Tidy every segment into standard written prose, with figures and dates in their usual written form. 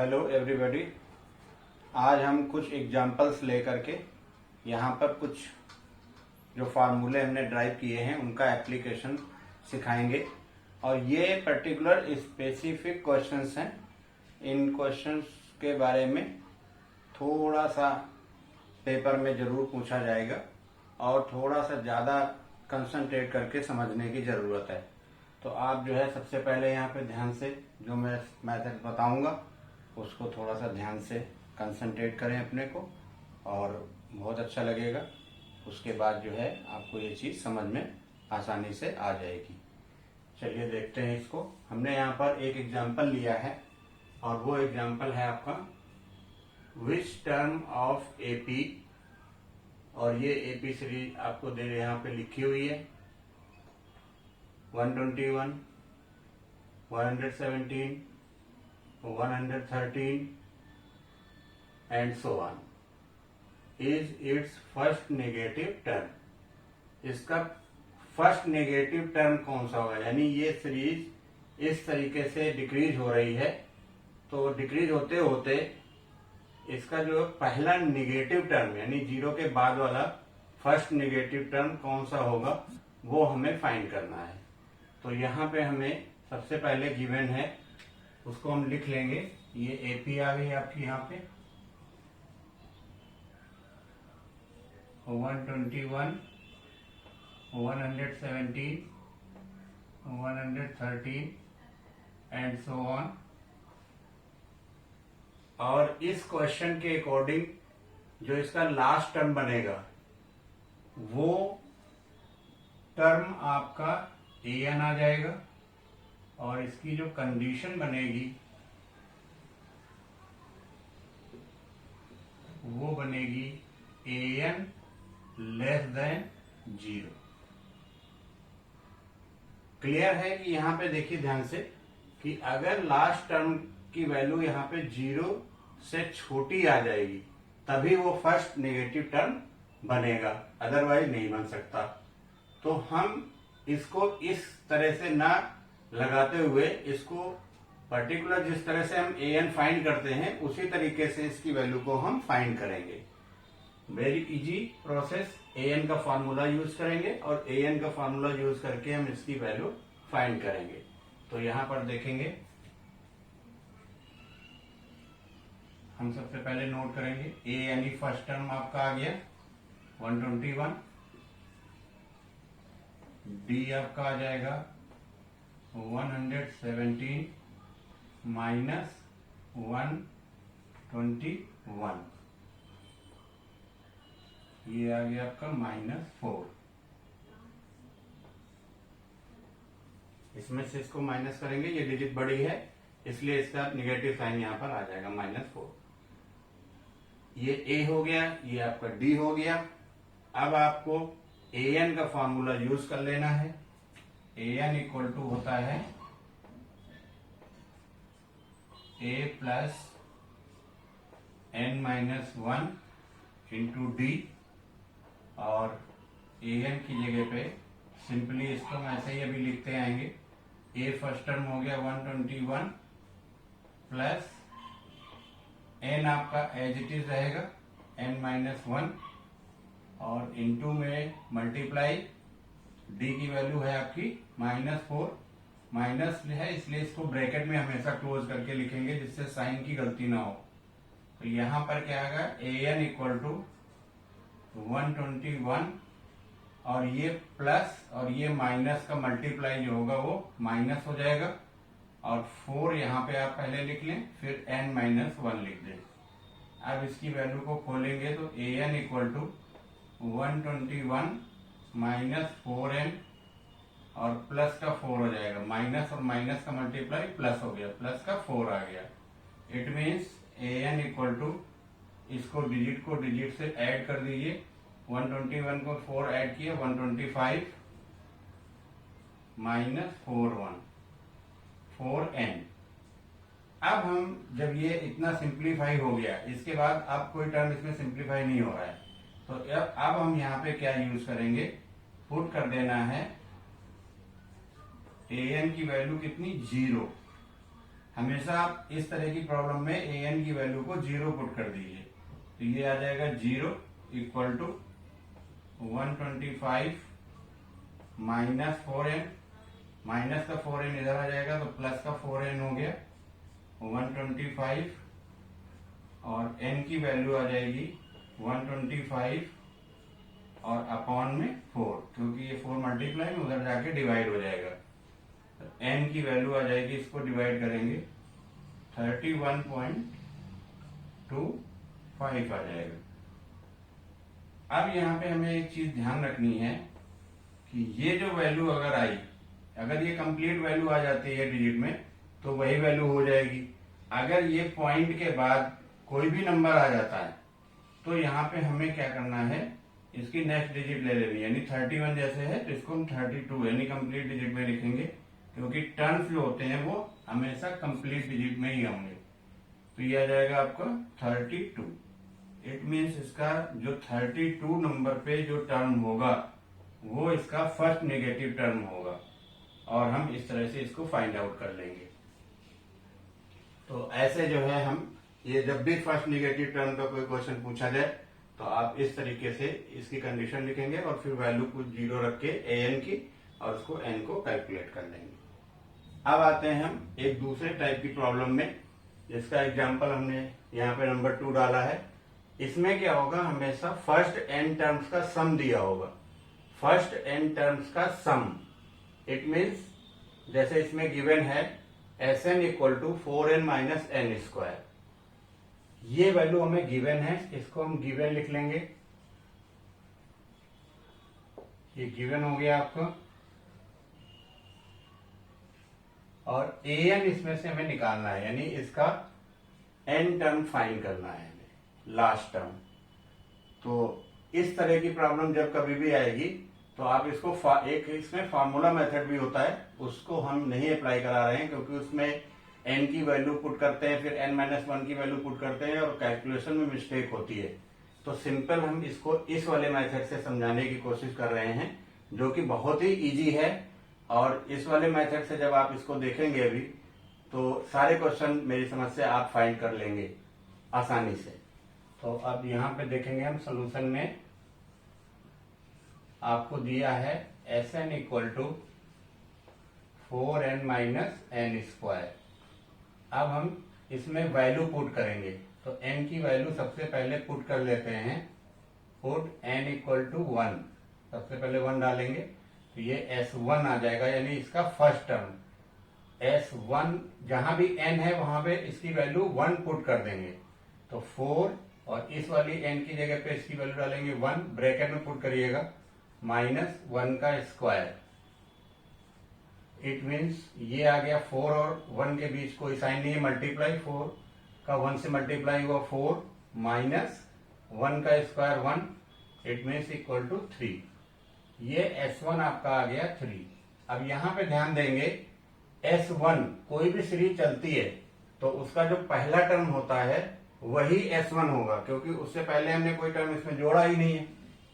Hello everybody. आज हम कुछ एग्जांपल्स लेकर के यहाँ पर कुछ जो फार्मूले हमने ड्राइव किए हैं उनका एप्लीकेशन सिखाएंगे और ये पर्टिकुलर स्पेसिफिक क्वेश्चंस हैं। इन क्वेश्चंस के बारे में थोड़ा सा पेपर में जरूर पूछा जाएगा और थोड़ा सा ज़्यादा कंसंट्रेट करके समझने की ज़रूरत है। तो आप जो है सबसे पहले यहाँ पे ध्यान से जो मैं मैथड बताऊंगा उसको थोड़ा सा ध्यान से कंसंट्रेट करें अपने को और बहुत अच्छा लगेगा। उसके बाद जो है आपको ये चीज़ समझ में आसानी से आ जाएगी। चलिए देखते हैं इसको। हमने यहाँ पर एक एग्जाम्पल लिया है और वो एग्जाम्पल है आपका विच टर्म ऑफ एपी, और ये एपी सीरीज आपको दे यहाँ पे लिखी हुई है 121, 117, 113 and so on is its first negative term। इसका फर्स्ट नेगेटिव टर्म कौन सा होगा, यानी ये सीरीज इस तरीके से डिक्रीज हो रही है तो डिक्रीज होते होते इसका जो पहला नेगेटिव टर्म यानी जीरो के बाद वाला फर्स्ट नेगेटिव टर्म कौन सा होगा वो हमें फाइंड करना है। तो यहाँ पे हमें सबसे पहले गिवन है उसको हम लिख लेंगे। ये एपी आ गई आपकी यहाँ पे 121, 117, 113 एंड सो ऑन। और इस क्वेश्चन के अकॉर्डिंग जो इसका लास्ट टर्म बनेगा वो टर्म आपका an आ जाएगा और इसकी जो कंडीशन बनेगी वो बनेगी an लेस देन 0। क्लियर है कि यहाँ पे देखिए ध्यान से कि अगर लास्ट टर्म की वैल्यू यहाँ पे 0 से छोटी आ जाएगी तभी वो फर्स्ट नेगेटिव टर्म बनेगा, अदरवाइज नहीं बन सकता। तो हम इसको इस तरह से ना लगाते हुए इसको पर्टिकुलर जिस तरह से हम an फाइंड करते हैं उसी तरीके से इसकी वैल्यू को हम फाइंड करेंगे। Very easy process. an का फार्मूला यूज करेंगे और an का फार्मूला यूज करके हम इसकी वैल्यू फाइंड करेंगे। तो यहां पर देखेंगे हम सबसे पहले नोट करेंगे a यानी फर्स्ट टर्म आपका आ गया 121, d आपका आ जाएगा 117 माइनस 121, ये आ गया आपका -4। इसमें से इसको माइनस करेंगे, ये डिजिट बड़ी है इसलिए इसका निगेटिव साइन यहां पर आ जाएगा -4। ये a हो गया, ये आपका d हो गया। अब आपको an का फॉर्मूला यूज कर लेना है। an इक्वल टू होता है a plus n-1 into D, और an की जगह पे सिंपली इसको हम ऐसे ही अभी लिखते आएंगे। a फर्स्ट टर्म हो गया 121 प्लस n आपका एज इट इज रहेगा n-1 और इंटू में मल्टीप्लाई d की वैल्यू है आपकी -4, माइनस है इसलिए इसको ब्रैकेट में हमेशा क्लोज करके लिखेंगे जिससे साइन की गलती ना हो। तो यहां पर क्या आएगा an इक्वल टू 121 और ये प्लस और ये माइनस का मल्टीप्लाई जो होगा वो माइनस हो जाएगा और 4 यहाँ पे आप पहले लिख लें फिर n-1 लिख दें। अब इसकी वैल्यू को खोलेंगे तो an equal to 121 minus 4n और प्लस का 4 हो जाएगा, माइनस और माइनस का मल्टीप्लाई प्लस हो गया, प्लस का 4 आ गया। It means an equal to इसको डिजिट को डिजिट से ऐड कर दीजिए। 121 को 4 ऐड किया 125 माइनस 4n। अब हम जब ये इतना सिंप्लीफाई हो गया इसके बाद अब कोई टर्म इसमें सिंप्लीफाई नहीं हो रहा है तो अब हम यहाँ पे क्या यूज करेंगे, पुट कर देना है an की वैल्यू कितनी 0 हमेशा आप इस तरह की प्रॉब्लम में ए एन की वैल्यू को 0 पुट कर दीजिए। तो ये आ जाएगा 0 equal to 125 minus 4n, minus का 4n इधर आ जाएगा तो प्लस का 4n हो गया 125, और n की वैल्यू आ जाएगी 125 और अपॉन में 4, क्योंकि ये 4 मल्टीप्लाई में उधर जाके डिवाइड हो जाएगा। तो n की वैल्यू आ जाएगी, इसको डिवाइड करेंगे 31.25 आ जाएगा। अब यहाँ पे हमें एक चीज ध्यान रखनी है कि ये जो वैल्यू अगर आई, अगर ये कंप्लीट वैल्यू आ जाती है डिजिट में तो वही वैल्यू हो जाएगी। अगर ये पॉइंट के बाद कोई भी नंबर आ जाता है तो यहाँ पे हमें क्या करना है, इसकी नेक्स्ट डिजिट ले लेनी है। यानी 31 जैसे है तो इसको हम 32 यानी कंप्लीट डिजिट में लिखेंगे, क्योंकि टर्म्स जो होते हैं वो हमेशा कंप्लीट डिजिट में ही होंगे। तो ये आ जाएगा आपका 32। इट मीन्स इसका जो 32 नंबर पे जो टर्म होगा वो इसका फर्स्ट नेगेटिव टर्म होगा, और हम इस तरह से इसको फाइंड आउट कर लेंगे। तो ऐसे जो है हम ये जब भी फर्स्ट नेगेटिव टर्म का कोई क्वेश्चन पूछा जाए तो आप इस तरीके से इसकी कंडीशन लिखेंगे और फिर वैल्यू को 0 रख के ए एन की और उसको एन को कैलकुलेट कर लेंगे। अब आते हैं हम एक दूसरे टाइप की प्रॉब्लम में, जिसका एग्जांपल हमने यहाँ पे नंबर 2 डाला है। इसमें क्या होगा, हमेशा फर्स्ट एन टर्म्स का सम दिया होगा, फर्स्ट एन टर्म्स का सम। इट मीन्स जैसे इसमें गिवन है Sn equal to 4n minus N square, ये वैल्यू हमें गिवन है, इसको हम गिवन लिख लेंगे। ये गिवन हो गया आपका, और an इसमें से हमें निकालना है, यानी इसका n टर्म फाइंड करना है हमें, लास्ट टर्म। तो इस तरह की प्रॉब्लम जब कभी भी आएगी तो आप इसको एक इसमें फार्मूला मेथड भी होता है, उसको हम नहीं अप्लाई करा रहे हैं, क्योंकि उसमें n की वैल्यू पुट करते हैं, फिर n-1 की वैल्यू पुट करते हैं और कैलकुलेशन में मिस्टेक होती है। तो सिंपल हम इसको इस वाले मेथड से समझाने की कोशिश कर रहे हैं, जो कि बहुत ही इजी है। और इस वाले मेथड से जब आप इसको देखेंगे अभी तो सारे क्वेश्चन मेरी समझ से आप फाइंड कर लेंगे आसानी से। तो अब यहाँ पे देखेंगे हम सोल्यूशन में आपको दिया है Sn equal to 4n minus N square. अब हम इसमें वैल्यू पुट करेंगे, तो n की वैल्यू सबसे पहले पुट कर लेते हैं। पुट n इक्वल टू 1, सबसे पहले 1 डालेंगे तो ये S1 आ जाएगा, यानी इसका फर्स्ट टर्म। S1 जहां भी n है वहां पे इसकी वैल्यू 1 पुट कर देंगे, तो 4, और इस वाली n की जगह पे इसकी वैल्यू डालेंगे 1, ब्रैकेट में पुट करिएगा, माइनस 1 का स्क्वायर। इट मीन्स ये आ गया 4 और 1 के बीच कोई साइन नहीं है, मल्टीप्लाई 4 का 1 से मल्टीप्लाई हुआ 4 माइनस 1 का square 1, it means equal to 3। ये S1 आपका आ गया 3। अब यहाँ पे ध्यान देंगे, S1 कोई भी सीरीज चलती है तो उसका जो पहला टर्म होता है वही S1 होगा, क्योंकि उससे पहले हमने कोई टर्म इसमें जोड़ा ही नहीं है,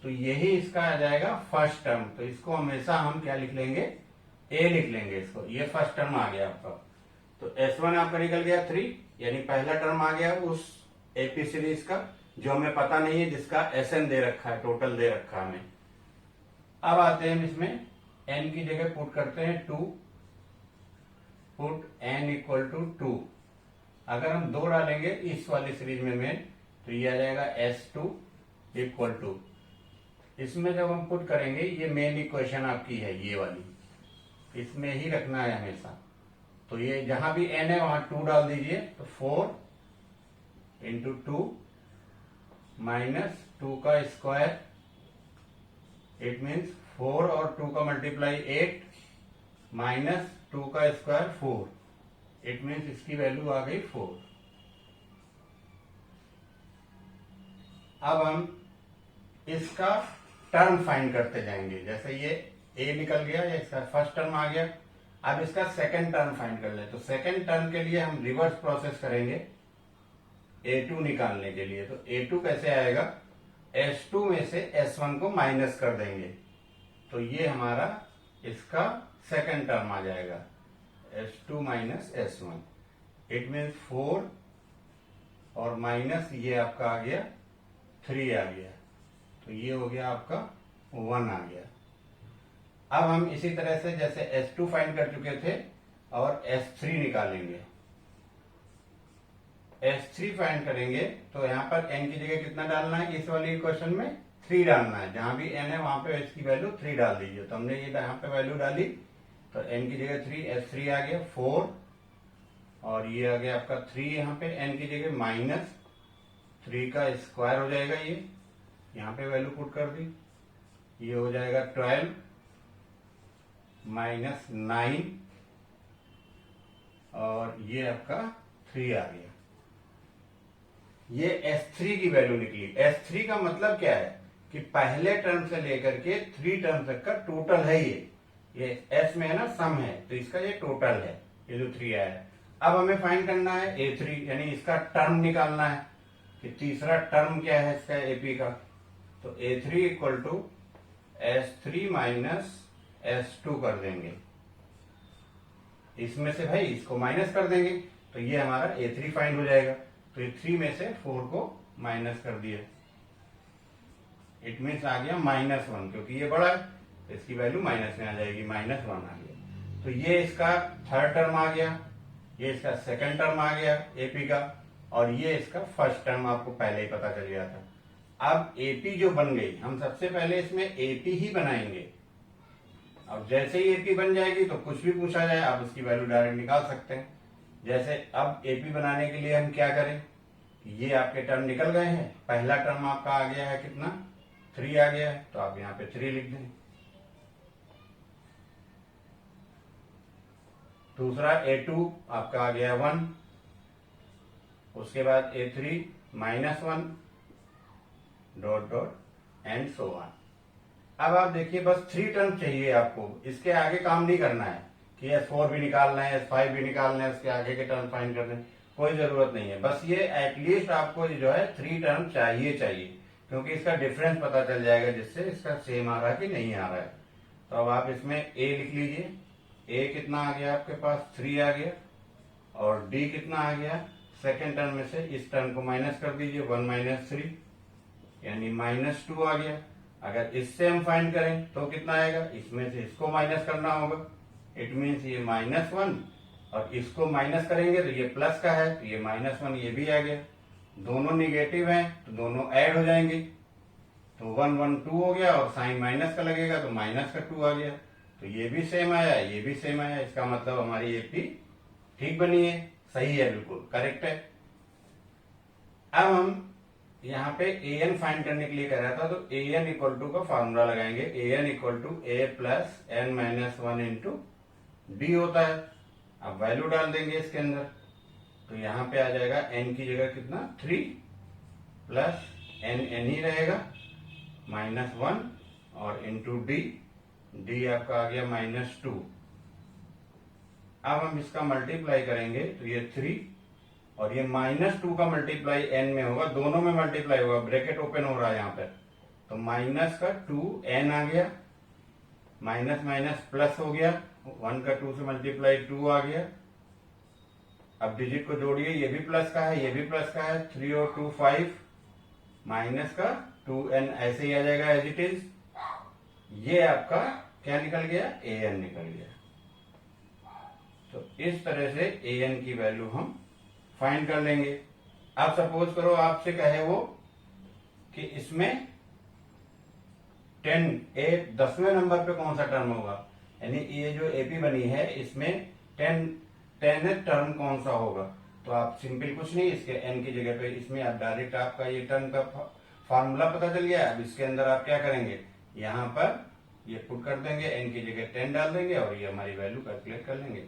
तो यही इसका आ जाएगा फर्स्ट टर्म। तो इसको हमेशा हम क्या लिख लेंगे, ए लिख लेंगे इसको। ये फर्स्ट टर्म आ गया आपका, तो S1 आपका निकल गया 3, यानी पहला टर्म आ गया उस एपी सीरीज का जो हमें पता नहीं है, जिसका Sn दे रखा है, टोटल दे रखा है हमें। अब आते हैं इसमें n की जगह पुट करते हैं 2, पुट n इक्वल टू 2। अगर हम 2 डालेंगे इस वाली सीरीज में तो ये आ जाएगा S2 इक्वल टू, इसमें जब हम पुट करेंगे, ये मेन इक्वेशन आपकी है ये वाली, इसमें ही रखना है हमेशा। तो ये जहां भी n है वहां 2 डाल दीजिए, तो 4 इंटू 2 माइनस 2 का स्क्वायर, इट मीन्स 4 और 2 का मल्टीप्लाई 8 माइनस 2 का स्क्वायर 4, इट मीन्स इसकी वैल्यू आ गई 4। अब हम इसका टर्म फाइंड करते जाएंगे, जैसे ये a निकल गया, या इसका फर्स्ट टर्म आ गया। अब इसका सेकंड टर्म फाइंड कर ले, तो सेकंड टर्म के लिए हम रिवर्स प्रोसेस करेंगे a2 निकालने के लिए। तो a2 कैसे आएगा, S2 में से S1 को माइनस कर देंगे, तो ये हमारा इसका सेकंड टर्म आ जाएगा, S2 minus S1। It means 4 और माइनस ये आपका आ गया 3 आ गया, तो ये हो गया आपका 1 आ गया। अब हम इसी तरह से जैसे S2 फाइंड कर चुके थे और S3 निकालेंगे। S3 फाइंड करेंगे तो यहाँ पर n की जगह कितना डालना है, इस वाले इक्वेशन में 3 डालना है। जहां भी n है वहां पे s की वैल्यू 3 डाल दीजिए। तो हमने ये यहाँ पे वैल्यू डाली तो n की जगह 3, S3 आ गया 4 और ये आ गया आपका 3 यहाँ पे n की जगह माइनस 3 का स्क्वायर हो जाएगा, ये यहाँ पे वैल्यू पुट कर दी, ये हो जाएगा 12 माइनस 9 और ये आपका 3 आ गया। ये S3 की वैल्यू निकली। S3 का मतलब क्या है कि पहले टर्म से लेकर के 3 टर्म तक का टोटल है ये S में है ना, सम है, तो इसका ये टोटल है, ये जो 3 आया है। अब हमें फाइंड करना है A3, यानी इसका टर्म निकालना है कि तीसरा टर्म क्या है इसका AP का। तो A3 equal to S3 minus S2 कर देंगे, इसमें से भाई इसको माइनस कर देंगे तो ये हमारा A3 फाइंड हो जाएगा। तो ये 3 में से 4 को माइनस कर दिया, इट मीन्स आ गया -1, क्योंकि ये बड़ा है तो इसकी वैल्यू माइनस में आ जाएगी, -1 आ गया। तो ये इसका थर्ड टर्म आ गया, ये इसका सेकंड टर्म आ गया AP का, और ये इसका फर्स्ट टर्म आपको पहले ही पता चल गया था। अब AP जो बन गई, हम सबसे पहले इसमें AP ही बनाएंगे। अब जैसे ही AP बन जाएगी तो कुछ भी पूछा जाए आप उसकी वैल्यू डायरेक्ट निकाल सकते हैं। जैसे अब AP बनाने के लिए हम क्या करें, ये आपके टर्म निकल गए हैं। पहला टर्म आपका आ गया है कितना, 3 आ गया है, तो आप यहाँ पे 3 लिख दें। दूसरा A2 आपका आ गया 1, उसके बाद A3 -1 dot dot and so on. अब आप देखिए बस 3 टर्म चाहिए आपको, इसके आगे काम नहीं करना है कि S4 भी निकालना है, S5 भी निकालना है, उसके आगे के टर्म फाइंड करने, कोई जरूरत नहीं है। बस ये एटलीस्ट आपको जो है 3 टर्म चाहिए, क्योंकि इसका डिफरेंस पता चल जाएगा जिससे इसका सेम आ रहा है कि नहीं आ रहा है। तो अब आप इसमें A लिख लीजिए। A कितना आ गया आपके पास, 3 आ गया, और D कितना आ गया, सेकेंड टर्म में से इस टर्म को माइनस कर दीजिए, 1 - 3 यानी -2 आ गया। अगर इससे हम फाइंड करें तो कितना आएगा, इसमें से इसको माइनस करना होगा, इट मीन्स ये -1, और इसको माइनस करेंगे तो ये प्लस का है, तो ये -1 ये भी आ गया। दोनों निगेटिव हैं तो दोनों ऐड हो जाएंगे, तो 1 1 2 हो गया, और साइन माइनस का लगेगा तो माइनस का 2 आ गया। तो ये भी सेम आया, ये भी सेम आया, इसका मतलब हमारी AP ठीक बनी है, सही है, बिल्कुल करेक्ट है। अब हम यहाँ पे AN फाइंड करने के लिए कह रहा था, तो AN इक्वल टू का फॉर्मूला लगाएंगे। AN equal to A plus n-1 into D होता है। अब वैल्यू डाल देंगे इसके अंदर, तो यहाँ पे आ जाएगा n की जगह कितना, 3 प्लस n ही रहेगा, -1 और इंटू D आपका आ गया -2। अब हम इसका मल्टीप्लाई करेंगे तो ये 3 और ये -2 का मल्टीप्लाई n में होगा, दोनों में मल्टीप्लाई होगा, ब्रैकेट ओपन हो रहा है यहाँ पर, तो माइनस का 2n आ गया, माइनस माइनस प्लस हो गया, 1 का 2 से मल्टीप्लाई 2 आ गया। अब डिजिट को जोड़िए, ये भी प्लस का है, ये भी प्लस का है, 3 और 2 5, माइनस का 2n ऐसे ही आ जाएगा एज इट इज। ये आपका क्या निकल गया, AN निकल गया। तो इस तरह से AN की वैल्यू हम फाइंड कर लेंगे। अब सपोज करो आपसे कहे वो कि इसमें 10वें नंबर पे कौन सा टर्म होगा, यानी ये जो AP बनी है इसमें 10th टर्म कौन सा होगा, तो आप सिंपल कुछ नहीं, इसके n की जगह पे इसमें आप डायरेक्ट आपका ये टर्म का फॉर्मूला पता चल गया। अब इसके अंदर आप क्या करेंगे, यहाँ पर ये पुट कर देंगे, n की जगह 10 डाल देंगे और ये हमारी वैल्यू कैलकुलेट कर लेंगे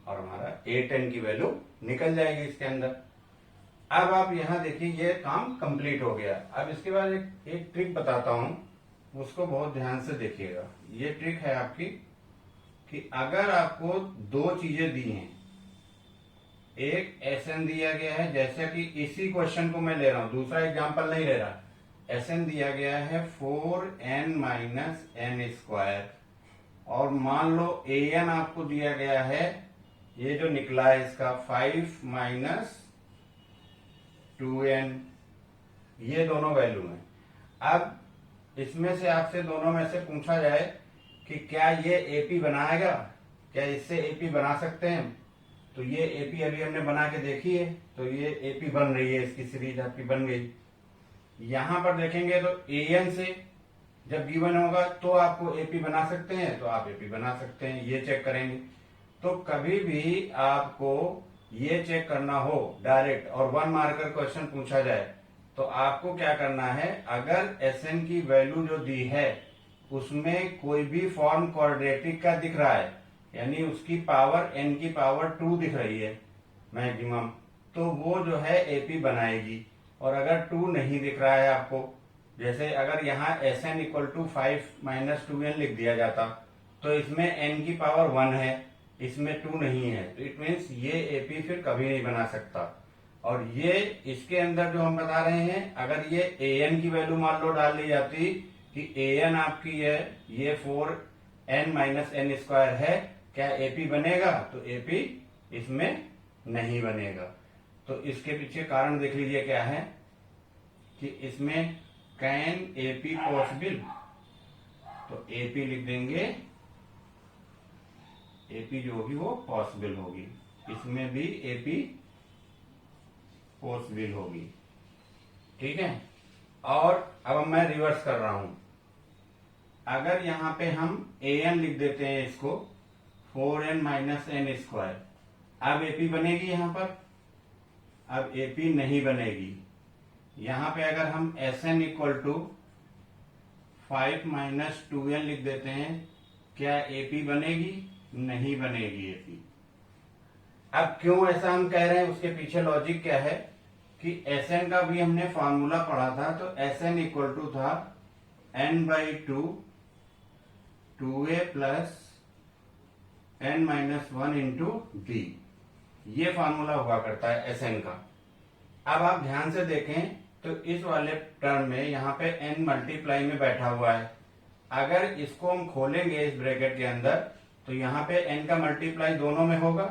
और हमारा A10 की वैल्यू निकल जाएगी इसके अंदर। अब आप यहाँ देखिए ये काम कंप्लीट हो गया। अब इसके बाद एक ट्रिक बताता हूं, उसको बहुत ध्यान से देखिएगा। ये ट्रिक है आपकी कि अगर आपको 2 चीजें दी हैं, एक SN दिया गया है, जैसे कि इसी क्वेश्चन को मैं ले रहा हूं, दूसरा एग्जांपल नहीं ले रहा, SN दिया गया है 4n - n स्क्वायर, और मान लो AN आपको दिया गया है, ये जो निकला है इसका 5 माइनस 2n, ये दोनों वैल्यू है। अब इसमें से आपसे दोनों में से पूछा जाए कि क्या ये एपी बनाएगा, क्या इससे एपी बना सकते हैं? तो ये एपी अभी हमने बना के देखी है, तो ये एपी बन रही है, इसकी सीरीज आपकी बन गई। यहां पर देखेंगे तो एन से जब गिवन होगा तो आपको एपी बना सकते हैं, तो आप एपी बना सकते हैं, ये चेक करेंगे। तो कभी भी आपको ये चेक करना हो डायरेक्ट और 1 मार्कर क्वेश्चन पूछा जाए तो आपको क्या करना है, अगर एसएन की वैल्यू जो दी है उसमें कोई भी फॉर्म क्वाड्रेटिक का दिख रहा है, यानी उसकी पावर n की पावर 2 दिख रही है मैक्सिमम, तो वो जो है एपी बनाएगी। और अगर 2 नहीं दिख रहा है आपको, जैसे अगर यहाँ Sn equal to 5 minus 2n लिख दिया जाता तो इसमें n की पावर 1 है, इसमें 2 नहीं है, तो इट मीन्स ये एपी फिर कभी नहीं बना सकता। और ये इसके अंदर जो हम बता रहे हैं, अगर ये an की वैल्यू मान लो डाल ली जाती कि an आपकी है ये 4n माइनस n स्क्वायर है, क्या एपी बनेगा? तो एपी इसमें नहीं बनेगा। तो इसके पीछे कारण देख लीजिए क्या है कि इसमें कैन एपी पॉसिबल, तो एपी लिख देंगे, एपी जो होगी वो पॉसिबल होगी, इसमें भी एपी पॉसिबल होगी। ठीक है। और अब मैं रिवर्स कर रहा हूं, अगर यहां पे हम an लिख देते हैं इसको 4n माइनस n स्क्वायर, अब एपी बनेगी यहां पर? अब एपी नहीं बनेगी। यहां पे अगर हम Sn equal to 5 minus 2n लिख देते हैं, क्या एपी बनेगी? नहीं बनेगी एपी। अब क्यों ऐसा हम कह रहे हैं, उसके पीछे लॉजिक क्या है कि Sn का भी हमने फॉर्मूला पढ़ा था, तो Sn इक्वल टू था n/2 2a plus n minus 1 into d, ये फॉर्मूला हुआ करता है Sn का। अब आप ध्यान से देखें तो इस वाले टर्म में यहाँ पे n मल्टीप्लाई में बैठा हुआ है, अगर इसको हम खोलेंगे इस ब्रैकेट के अंदर तो यहाँ पे n का मल्टीप्लाई दोनों में होगा,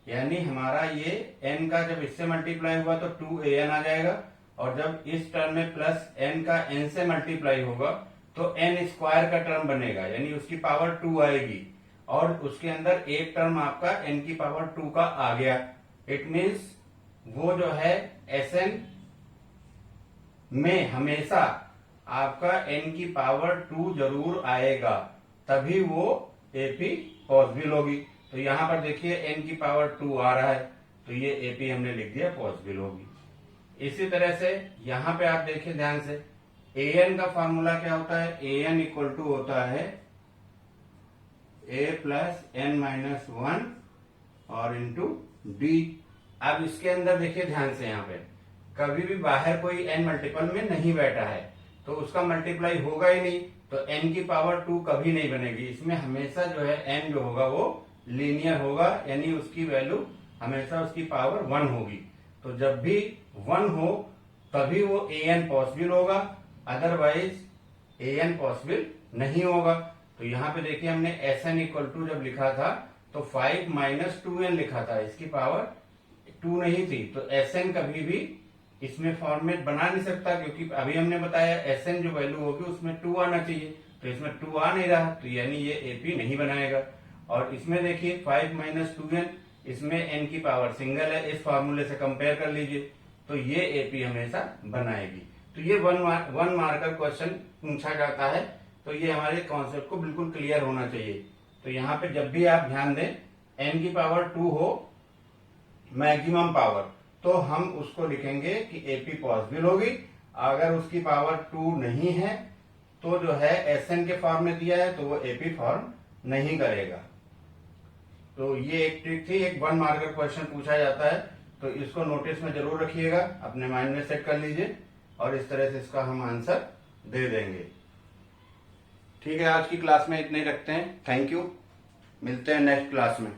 यानी हमारा ये n का जब इससे मल्टीप्लाई हुआ तो 2an आ जाएगा, और जब इस टर्म में प्लस n का n से मल्टीप्लाई होगा तो n स्क्वायर का टर्म बनेगा, यानी उसकी पावर 2 आएगी, और उसके अंदर एक टर्म आपका n की पावर 2 का आ गया। इट मीन्स वो जो है Sn में हमेशा आपका n की पावर 2 जरूर आएगा, तभी वो एपी पॉसिबल होगी। तो यहां पर देखिए n की पावर 2 आ रहा है, तो ये एपी हमने लिख दिया पॉसिबल होगी। इसी तरह से यहां पे आप देखिए ध्यान से, an का फॉर्मूला क्या होता है, an इक्वल टू होता है a प्लस n माइनस 1 और इंटू डी। अब इसके अंदर देखिए ध्यान से, यहाँ पे कभी भी बाहर कोई n मल्टीपल में नहीं बैठा है तो उसका मल्टीप्लाई होगा ही नहीं, तो n की पावर 2 कभी नहीं बनेगी। इसमें हमेशा जो है n जो होगा वो लीनियर होगा, यानी उसकी वैल्यू हमेशा उसकी पावर 1 होगी। तो जब भी 1 हो तभी वो an पॉसिबल होगा, अदरवाइज an पॉसिबल नहीं होगा। तो यहाँ पे देखिए हमने Sn इक्वल टू जब लिखा था तो 5 माइनस 2n लिखा था, इसकी पावर 2 नहीं थी, तो Sn कभी भी इसमें फॉर्मेट बना नहीं सकता, क्योंकि अभी हमने बताया Sn जो वैल्यू होगी उसमें 2 आना चाहिए, तो इसमें 2 आ नहीं रहा, तो यानी ये एपी नहीं बनाएगा। और इसमें देखिए 5 माइनस 2n, इसमें n की पावर सिंगल है, इस फॉर्मूले से कंपेयर कर लीजिए, तो ये एपी हमेशा बनाएगी। तो ये 1 मार्कर क्वेश्चन पूछा जाता है, तो ये हमारे कॉन्सेप्ट को बिल्कुल क्लियर होना चाहिए। तो यहाँ पे जब भी आप ध्यान दें n की पावर 2 हो मैक्सिमम पावर, तो हम उसको लिखेंगे कि एपी पॉसिबल होगी। अगर उसकी पावर 2 नहीं है तो जो है Sn के फॉर्म में दिया है तो वो एपी फॉर्म नहीं करेगा। तो ये एक ट्रिक थी, एक 1 मार्कर क्वेश्चन पूछा जाता है, तो इसको नोटिस में जरूर रखिएगा, अपने माइंड में सेट कर लीजिए, और इस तरह से इसका हम आंसर दे देंगे। ठीक है, आज की क्लास में इतने ही रखते हैं। थैंक यू, मिलते हैं नेक्स्ट क्लास में।